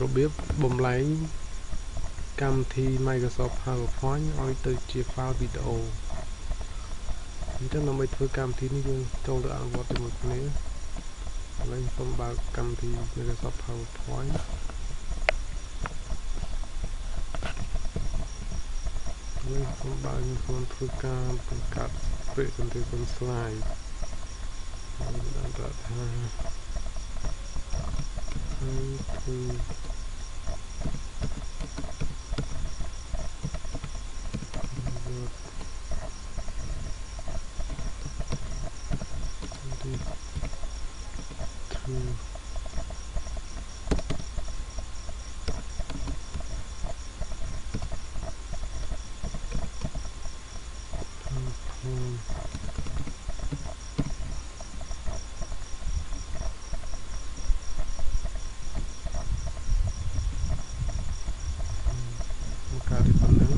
របៀបបំលែងកម្មវិធី Microsoft PowerPoint ឲ្យទៅជា file វីដេអូអញ្ចឹងដើម្បីធ្វើកម្មវិធីនេះយើងចូលទៅអនុវត្តជាមួយគ្នាឥឡូវខ្ញុំបើកកម្មវិធី Microsoft PowerPoint ហើយខ្ញុំបើកខ្ញុំធ្វើការបង្កើត presentation slide ហើយដាក់ថាហើយធ្វើការទីប៉ុណ្ណឹង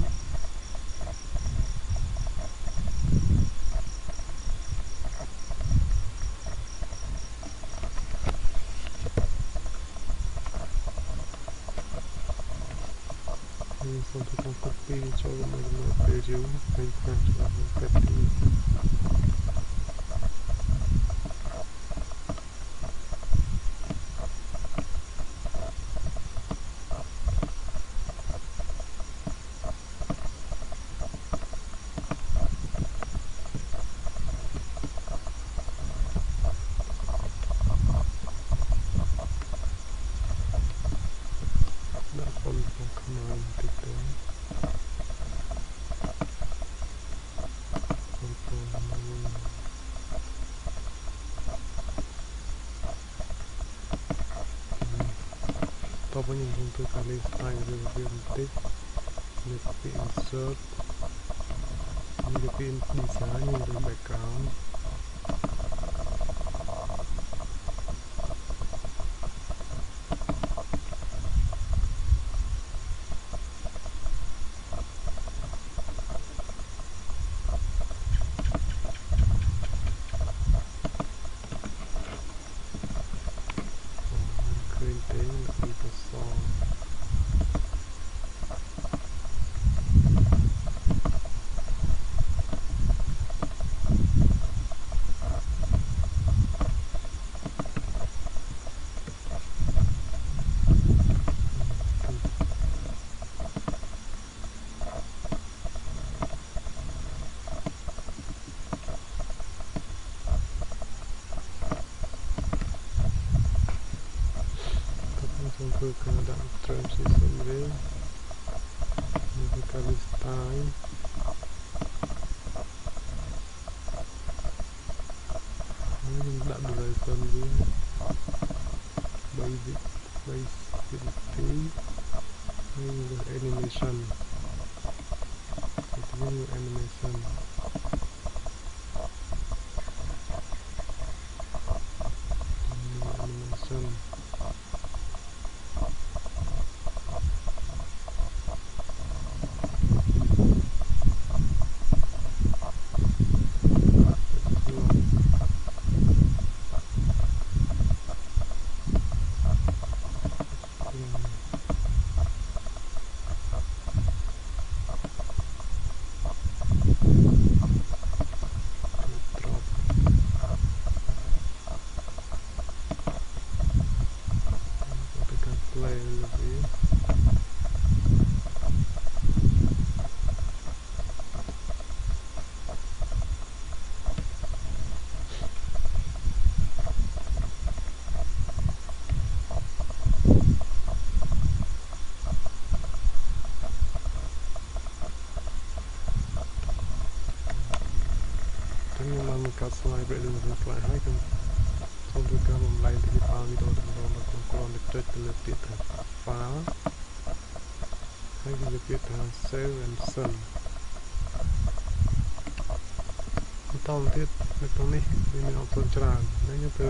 សូមធ្វើការ copy ចូលមកក្នុង page យើងហើយខាងចូលមក copy ដាក់ប៉ុនក្នុងខ្មែរបន្តិចទៅតបវិញខ្ញុំធ្វើការលេង style ឬវាបន្តិចនេះពី insert នេះពី design ឬ backgroundធ្វើការដាក់ transition វិញធ្វើការ style ហើយយើងដាក់ duration វិញ3 វិនាទីហើយ animation វិញ animationខ្ញុំបានបង្កើត slide presentation slide ហើយខ្ញុំសូមធ្វើការបំលែងទៅជា file វីដេអូតែម្ដងដល់ខ្ញុំគ្រាន់តែចុចទៅលើពាក្យថា file ហើយលើពាក្យថា save and send បន្តទៀតនៅក្នុងនេះវាមាន option ច្រើនហើយយើងទៅ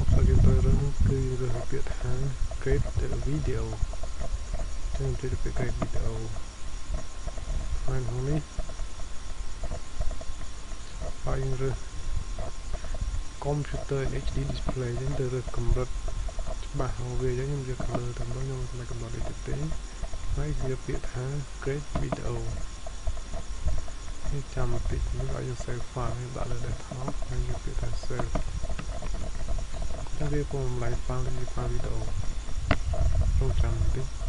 option យើងត្រូវរើសនោះគឺរើសពាក្យថា create video ចឹងទៅពាក្យ create video ហើយក្នុងនេះហើយយើងរើស computer HD display ចឹងទៅរើសកម្រិត ច្បាស់មកវាអញ្ចឹងខ្ញុំយក color ទៅមកខ្ញុំមិនកំណត់អីទៀតទេហើយយកពាក្យថា create video នេះចាំបន្តិចនេះឲ្យយើង save file ខ្ញុំដាក់លើ desktop ហើយយកពាក្យថា save តែវាពុំបំលែង file នេះ file video រងចាំបន្តិច